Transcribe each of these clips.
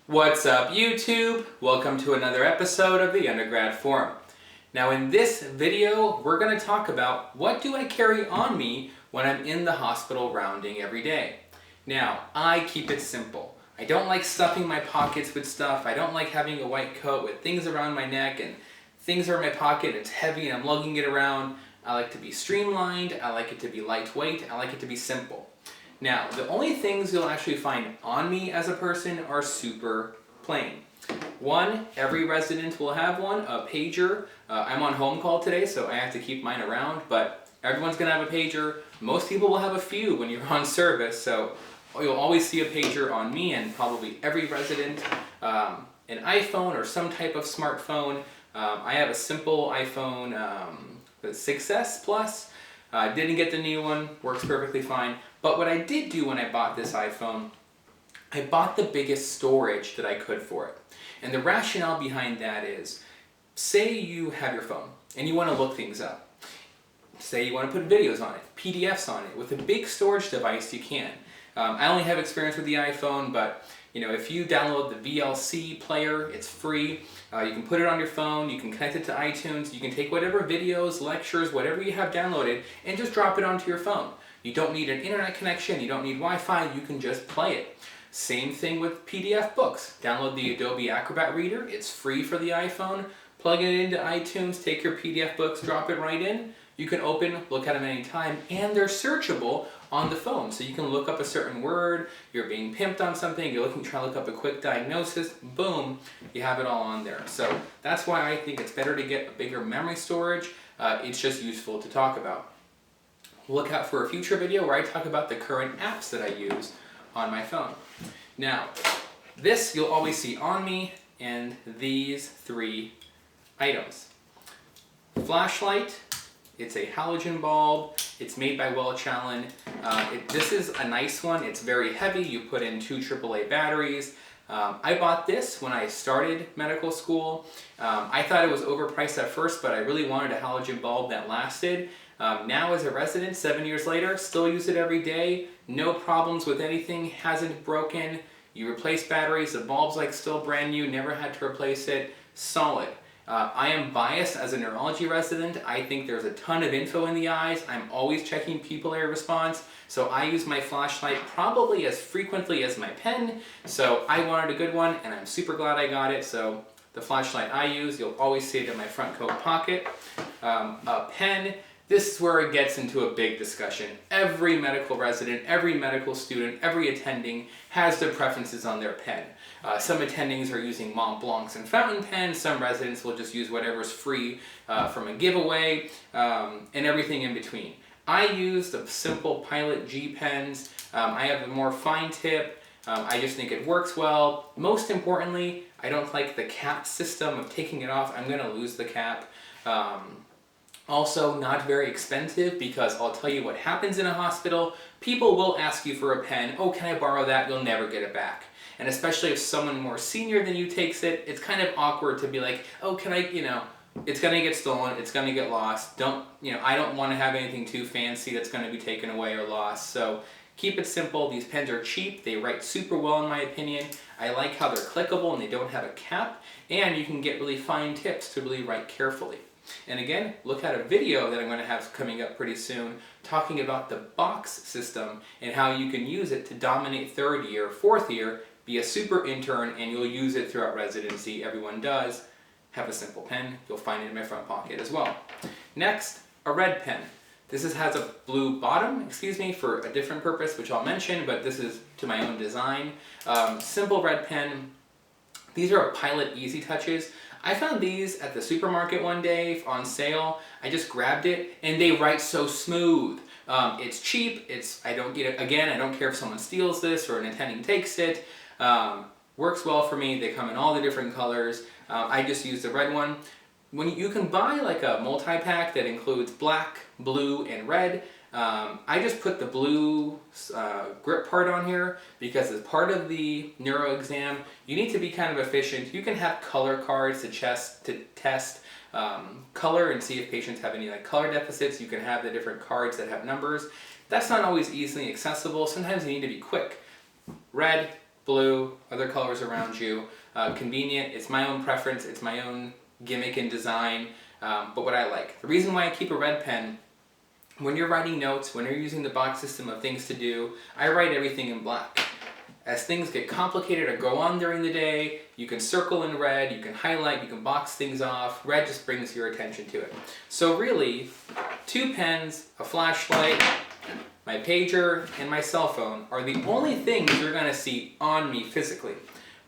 What's up, YouTube? Welcome to another episode of the Undergrad Forum. Now in this video, we're going to talk about what do I carry on me when I'm in the hospital rounding every day. Now, I keep it simple. I don't like stuffing my pockets with stuff. I don't like having a white coat with things around my neck and things are in my pocket, it's heavy and I'm lugging it around. I like to be streamlined, I like it to be lightweight, I like it to be simple. Now, the only things you'll actually find on me as a person are super plain. One, every resident will have one, a pager. I'm on home call today, so I have to keep mine around, but everyone's gonna have a pager. Most people will have a few when you're on service, so you'll always see a pager on me and probably every resident. An iPhone or some type of smartphone. I have a simple iPhone, the 6S Plus. Didn't get the new one, works perfectly fine. But what I did do when I bought this iPhone, I bought the biggest storage that I could for it. And the rationale behind that is, say you have your phone and you want to look things up. Say you want to put videos on it, PDFs on it. With a big storage device you can. I only have experience with the iPhone, but you know, if you download the VLC player, it's free. You can put it on your phone, you can connect it to iTunes, you can take whatever videos, lectures, whatever you have downloaded, and just drop it onto your phone. You don't need an internet connection, you don't need Wi-Fi, you can just play it. Same thing with PDF books. Download the Adobe Acrobat Reader, it's free for the iPhone. Plug it into iTunes, take your PDF books, drop it right in. You can open, look at them anytime, and they're searchable on the phone. So you can look up a certain word, you're being pimped on something, you're looking, trying to look up a quick diagnosis, boom, you have it all on there. So that's why I think it's better to get a bigger memory storage. It's just useful to talk about. Look out for a future video where I talk about the current apps that I use on my phone. Now, this you'll always see on me, and these three items. Flashlight. It's a halogen bulb. It's made by Welch Allyn. This is a nice one. It's very heavy. You put in 2 AAA batteries. I bought this when I started medical school. I thought it was overpriced at first, but I really wanted a halogen bulb that lasted. Now as a resident, 7 years later, still use it every day. No problems with anything, hasn't broken. You replace batteries, the bulb's like still brand new, never had to replace it. Solid. I am biased as a neurology resident. I think there's a ton of info in the eyes. I'm always checking pupillary response. So I use my flashlight probably as frequently as my pen. So I wanted a good one and I'm super glad I got it. So the flashlight I use, you'll always see it in my front coat pocket. A pen. This is where it gets into a big discussion. Every medical resident, every medical student, every attending has their preferences on their pen. Some attendings are using Mont Blancs and fountain pens, some residents will just use whatever's free from a giveaway, and everything in between. I use the simple Pilot G pens. I have a more fine tip. I just think it works well. Most importantly, I don't like the cap system of taking it off. I'm going to lose the cap. Also, not very expensive because I'll tell you what happens in a hospital. People will ask you for a pen. Oh, can I borrow that? You'll never get it back. And especially if someone more senior than you takes it, it's kind of awkward to be like, oh, can I, it's going to get stolen, it's going to get lost. I don't want to have anything too fancy that's going to be taken away or lost. So keep it simple. These pens are cheap. They write super well in my opinion. I like how they're clickable and they don't have a cap. And you can get really fine tips to really write carefully. And again, look at a video that I'm going to have coming up pretty soon talking about the box system and how you can use it to dominate 3rd year, 4th year, be a super intern, and you'll use it throughout residency. Everyone does. Have a simple pen. You'll find it in my front pocket as well. Next, a red pen. This has a blue bottom, for a different purpose, which I'll mention, but this is to my own design. Simple red pen. These are Pilot EasyTouches. I found these at the supermarket one day on sale. I just grabbed it and they write so smooth. It's cheap, I don't care if someone steals this or an attending takes it. Works well for me, they come in all the different colors. I just use the red one. When you can buy like a multi-pack that includes black, blue, and red, I just put the blue grip part on here because as part of the neuro exam, you need to be kind of efficient. You can have color cards to test color and see if patients have any color deficits. You can have the different cards that have numbers. That's not always easily accessible. Sometimes you need to be quick. Red, blue, other colors around you. Convenient, it's my own preference, it's my own gimmick and design, but what I like. The reason why I keep a red pen, when you're writing notes, when you're using the box system of things to do, I write everything in black. As things get complicated or go on during the day, you can circle in red, you can highlight, you can box things off. Red just brings your attention to it. So really, 2 pens, a flashlight, my pager, and my cell phone are the only things you're going to see on me physically.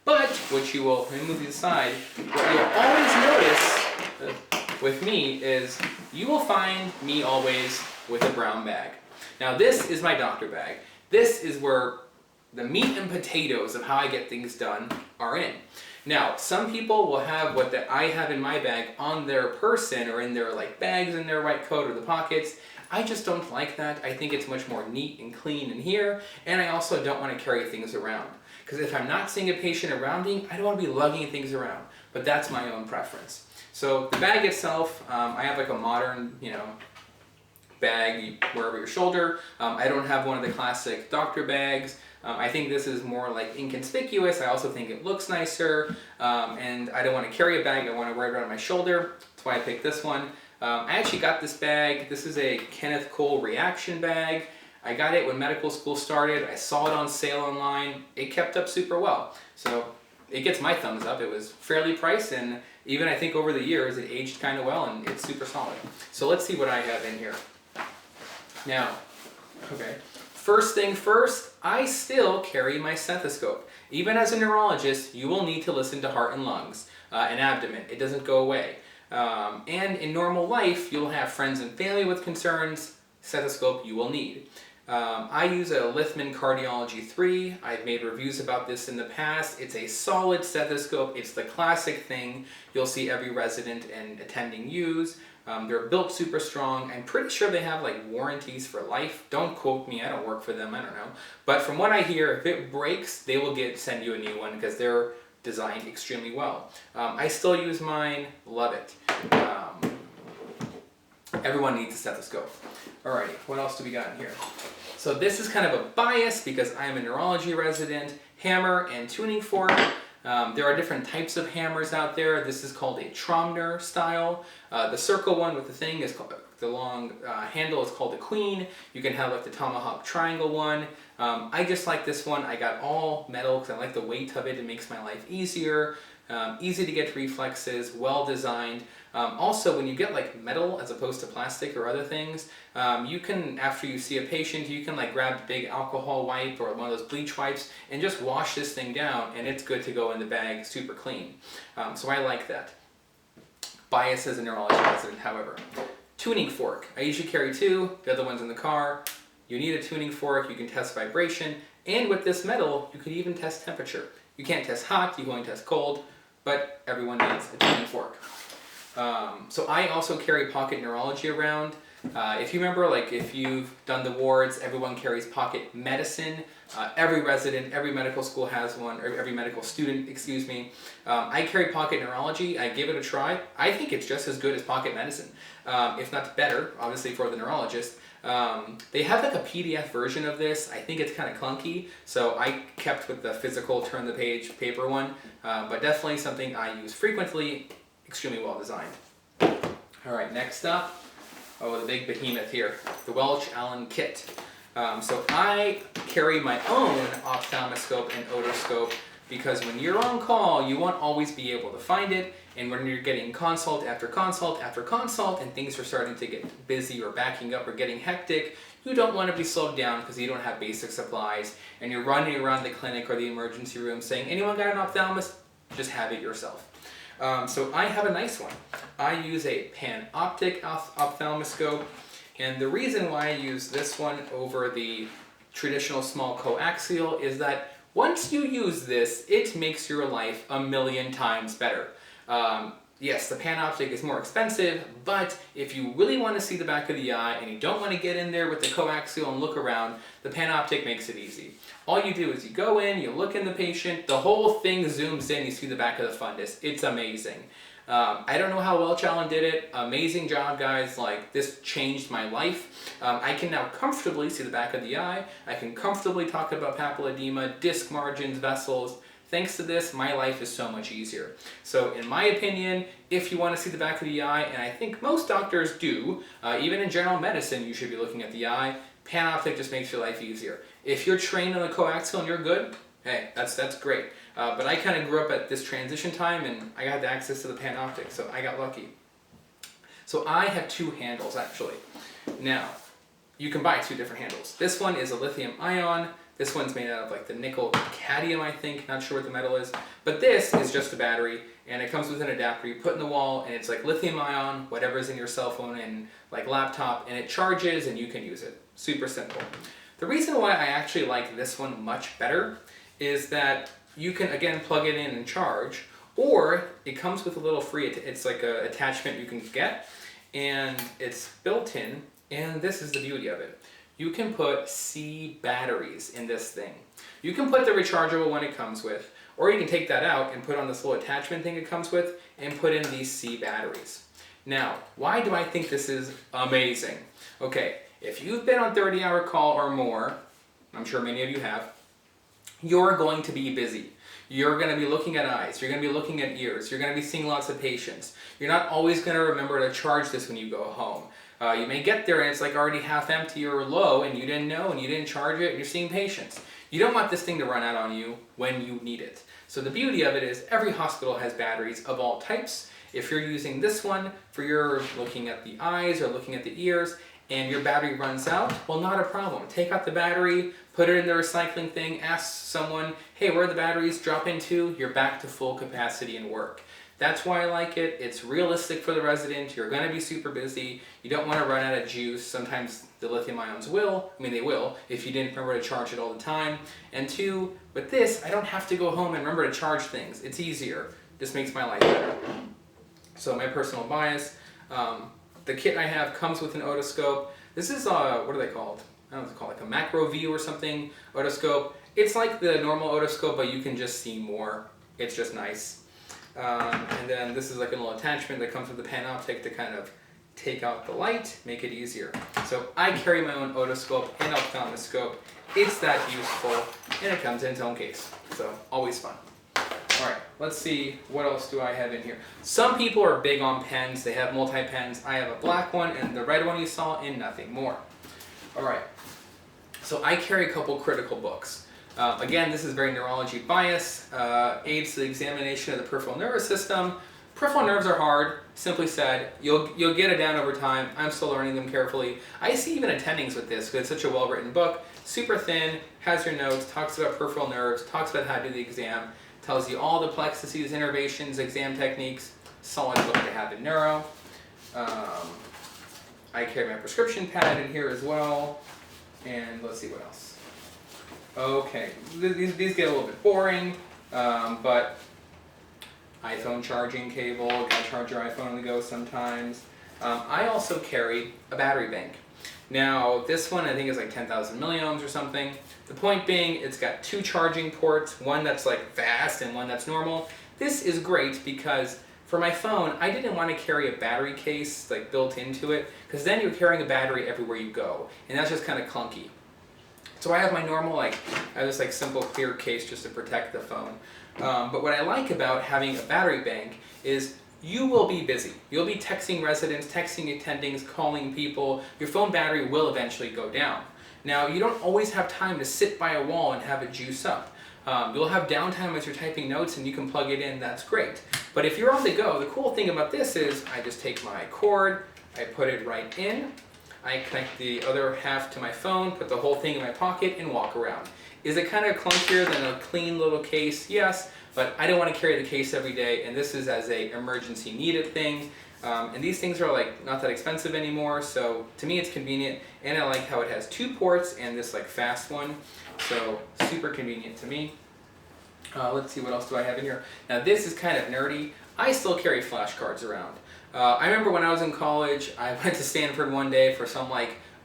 But, what you will, let me move these aside, what you'll always notice with me is you will find me always with a brown bag. Now this is my doctor bag. This is where the meat and potatoes of how I get things done are in. Now, some people will have what I have in my bag on their person or in their bags in their white coat or the pockets. I just don't like that. I think it's much more neat and clean in here, and I also don't want to carry things around. Because if I'm not seeing a patient around me, I don't want to be lugging things around. But that's my own preference. So the bag itself, I have a modern, bag you wear over your shoulder. I don't have one of the classic doctor bags. I think this is more inconspicuous. I also think it looks nicer, and I don't want to carry a bag. I want to wear it around my shoulder. That's why I picked this one. I actually got this bag. This is a Kenneth reaction bag. I got it when medical school started. I saw it on sale online. It kept up super well. So it gets my thumbs up. It was fairly priced, and even I think over the years it aged kind of well, and it's super solid. So let's see what I have in here. Now, okay. First thing first, I still carry my stethoscope. Even as a neurologist, you will need to listen to heart and lungs and abdomen. It doesn't go away. And in normal life, you'll have friends and family with concerns. Stethoscope you will need. I use a Littmann Cardiology 3. I've made reviews about this in the past. It's a solid stethoscope. It's the classic thing you'll see every resident and attending use. They're built super strong. I'm pretty sure they have warranties for life. Don't quote me, I don't work for them, I don't know. But from what I hear, if it breaks, they will send you a new one because they're designed extremely well. I still use mine, love it. Everyone needs a stethoscope. Alrighty, what else do we got in here? So this is kind of a bias because I'm a neurology resident. Hammer and tuning fork. There are different types of hammers out there. This is called a Tromner style. The circle one with the thing is called, the long handle is called the Queen. You can have the tomahawk triangle one. I just like this one. I got all metal because I like the weight of it. It makes my life easier. Easy to get reflexes, well designed. Also, when you get metal as opposed to plastic or other things, you can, after you see a patient, you can grab a big alcohol wipe or one of those bleach wipes and just wash this thing down, and it's good to go in the bag, super clean. So I like that. Bias as a neurology resident, however. Tuning fork. I usually carry 2. The other one's in the car. You need a tuning fork. You can test vibration, and with this metal, you can even test temperature. You can't test hot. You can only test cold. But everyone needs a tuning fork. So I also carry pocket neurology around. If you remember, if you've done the wards, everyone carries pocket medicine. Every resident, every medical school has one, or every medical student, excuse me. I carry pocket neurology. I give it a try. I think it's just as good as pocket medicine, if not better, obviously for the neurologist. They have a PDF version of this. I think it's kind of clunky, so I kept with the physical turn the page paper one, but definitely something I use frequently, extremely well designed. Alright, next up, the big behemoth here, the Welch Allyn Kit. So I carry my own ophthalmoscope and otoscope because when you're on call, you won't always be able to find it. And when you're getting consult after consult after consult and things are starting to get busy or backing up or getting hectic, you don't want to be slowed down because you don't have basic supplies and you're running around the clinic or the emergency room saying, anyone got an ophthalmist? Just have it yourself. So I have a nice one. I use a Optic Ophthalmoscope, and the reason why I use this one over the traditional small coaxial is that once you use this, it makes your life a million times better. Yes, the PanOptic is more expensive, but if you really want to see the back of the eye and you don't want to get in there with the coaxial and look around, the PanOptic makes it easy. All you do is you go in, you look in the patient, the whole thing zooms in, you see the back of the fundus. It's amazing. I don't know how Welch Allyn did it. Amazing job, guys. Like, this changed my life. I can now comfortably see the back of the eye. I can comfortably talk about papilledema, disc margins, vessels. Thanks to this, my life is so much easier. So in my opinion, if you want to see the back of the eye, and I think most doctors do, even in general medicine, you should be looking at the eye. PanOptic just makes your life easier. If you're trained on the coaxial and you're good, hey, that's great. But I kind of grew up at this transition time and I got the access to the PanOptic, so I got lucky. So I have two handles actually. Now, you can buy two different handles. This one is a lithium ion. This one's made out of like the nickel cadmium, I think. Not sure what the metal is. But this is just a battery and it comes with an adapter you put in the wall and it's like lithium ion, whatever's in your cell phone and like laptop, and it charges and you can use it. Super simple. The reason why I actually like this one much better is that you can again plug it in and charge, or it comes with a little free, it's like an attachment you can get and it's built in, and this is the beauty of it. You can put C batteries in this thing. You can put the rechargeable one it comes with, or you can take that out and put on this little attachment thing it comes with and put in these C batteries. Now, why do I think this is amazing? Okay, if you've been on 30-hour call or more, I'm sure many of you have, you're going to be busy. You're going to be looking at eyes, you're going to be looking at ears, you're going to be seeing lots of patients. You're not always going to remember to charge this when you go home. You may get there and it's like already half empty or low and you didn't know and you didn't charge it and you're seeing patients. You don't want this thing to run out on you when you need it. So the beauty of it is every hospital has batteries of all types. If you're using this one for your looking at the eyes or looking at the ears and your battery runs out, well, not a problem. Take out the battery, put it in the recycling thing, ask someone, hey, where are the batteries? Drop into, you're back to full capacity and work. That's why I like it. It's realistic for the resident. You're going to be super busy. You don't want to run out of juice. Sometimes the lithium ions will. I mean, they will if you didn't remember to charge it all the time. And two, with this, I don't have to go home and remember to charge things. It's easier. This makes my life better. So my personal bias, the kit I have comes with an otoscope. This is, what are they called? I don't know what it's called, like a macro view or something otoscope. It's like the normal otoscope, but you can just see more. It's just nice. And then this is like a little attachment that comes with the PanOptic to kind of take out the light, make it easier. So I carry my own otoscope and ophthalmoscope. It's that useful, and it comes in its own case. So always fun. All right, let's see, what else do I have in here? Some people are big on pens. They have multi-pens. I have a black one and the red one you saw and nothing more. All right, so I carry a couple critical books. Again, this is very neurology bias, aids to the examination of the peripheral nervous system. Peripheral nerves are hard, simply said. You'll get it down over time. I'm still learning them carefully. I see even attendings with this because it's such a well-written book. Super thin, has your notes, talks about peripheral nerves, talks about how to do the exam, tells you all the plexices, innervations, exam techniques. Solid book to have in neuro. I carry my prescription pad in here as well. And let's see what else. Okay, these get a little bit boring, but iPhone charging cable, gotta charge your iPhone on the go sometimes. I also carry a battery bank. Now, this one I think is like 10,000 milliohms or something. The point being, it's got two charging ports, one that's like fast and one that's normal. This is great because for my phone, I didn't want to carry a battery case like built into it, because then you're carrying a battery everywhere you go, and that's just kind of clunky. So I have my normal, I have this simple clear case just to protect the phone. But what I like about having a battery bank is you will be busy. You'll be texting residents, texting attendings, calling people. Your phone battery will eventually go down. Now, you don't always have time to sit by a wall and have it juice up. You'll have downtime as you're typing notes and you can plug it in, that's great. But if you're on the go, the cool thing about this is I just take my cord, I put it right in, I connect the other half to my phone, put the whole thing in my pocket, and walk around. Is it kind of clunkier than a clean little case? Yes, but I don't want to carry the case every day, and this is as a emergency needed thing. And these things are not that expensive anymore, so to me it's convenient, and I like how it has two ports and this fast one, so super convenient to me. Let's see, what else do I have in here? Now this is kind of nerdy. I still carry flashcards around. I remember when I was in college, I went to Stanford one day for some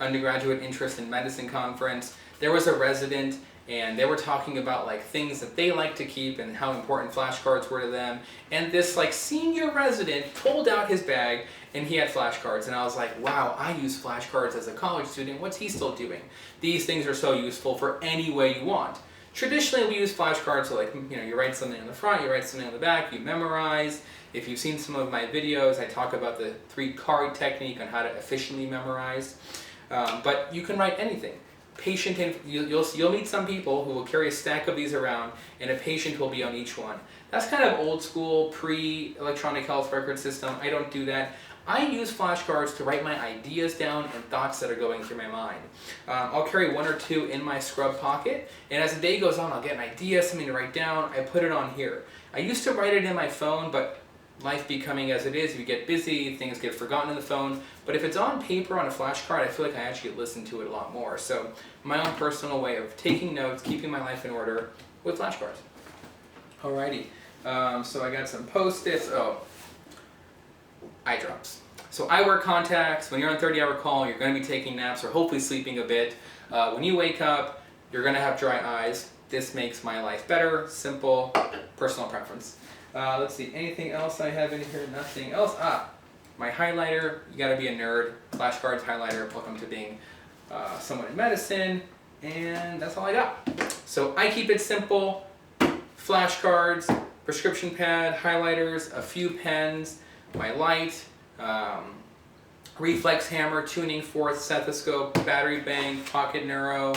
undergraduate interest in medicine conference. There was a resident and they were talking about like things that they like to keep and how important flashcards were to them. And this like senior resident pulled out his bag and he had flashcards, and I was like, wow, I use flashcards as a college student. What's he still doing? These things are so useful for any way you want. Traditionally, we use flashcards, so like, you write something on the front, you write something on the back, you memorize. If you've seen some of my videos, I talk about the 3-card technique on how to efficiently memorize. But you can write anything. You'll meet some people who will carry a stack of these around, and a patient will be on each one. That's kind of old school, pre-electronic health record system. I don't do that. I use flashcards to write my ideas down and thoughts that are going through my mind. I'll carry 1 or 2 in my scrub pocket, and as the day goes on, I'll get an idea, something to write down, I put it on here. I used to write it in my phone, but life becoming as it is, you get busy, things get forgotten in the phone. But if it's on paper on a flashcard, I feel like I actually listen to it a lot more. So my own personal way of taking notes, keeping my life in order with flashcards. Alrighty, so I got some Post-its. Eye drops. So I wear contacts. When you're on 30-hour call, you're going to be taking naps or hopefully sleeping a bit. When you wake up, you're going to have dry eyes. This makes my life better, simple, personal preference. Let's see, anything else I have in here? Nothing else. My highlighter. You got to be a nerd. Flashcards, highlighter. Welcome to being someone in medicine. And that's all I got. So I keep it simple. Flashcards, prescription pad, highlighters, a few pens, my light, reflex hammer, tuning fork, stethoscope, battery bank, pocket neuro.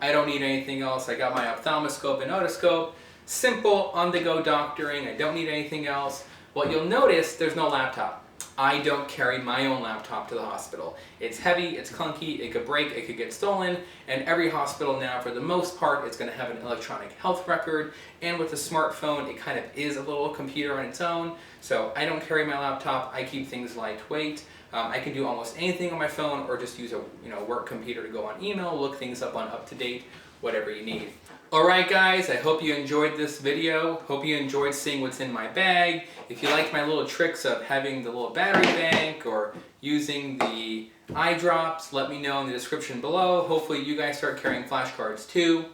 I don't need anything else. I got my ophthalmoscope and otoscope. Simple, on-the-go doctoring. I don't need anything else. Well, you'll notice there's no laptop. I don't carry my own laptop to the hospital. It's heavy, it's clunky, it could break, it could get stolen, and every hospital now, for the most part, it's going to have an electronic health record, and with a smartphone, it kind of is a little computer on its own, so I don't carry my laptop. I keep things lightweight. I can do almost anything on my phone, or just use a work computer to go on email, look things up on UpToDate, whatever you need. Alright guys, I hope you enjoyed this video. Hope you enjoyed seeing what's in my bag. If you liked my little tricks of having the little battery bank or using the eye drops, let me know in the description below. Hopefully you guys start carrying flashcards too.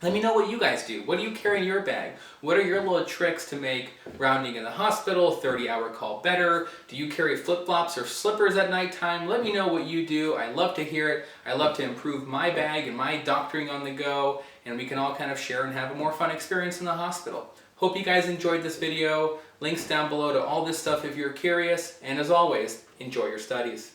Let me know what you guys do. What do you carry in your bag? What are your little tricks to make rounding in the hospital, 30-hour call better? Do you carry flip-flops or slippers at nighttime? Let me know what you do. I love to hear it. I love to improve my bag and my doctoring on the go, and we can all kind of share and have a more fun experience in the hospital. Hope you guys enjoyed this video. Links down below to all this stuff if you're curious, and as always, enjoy your studies.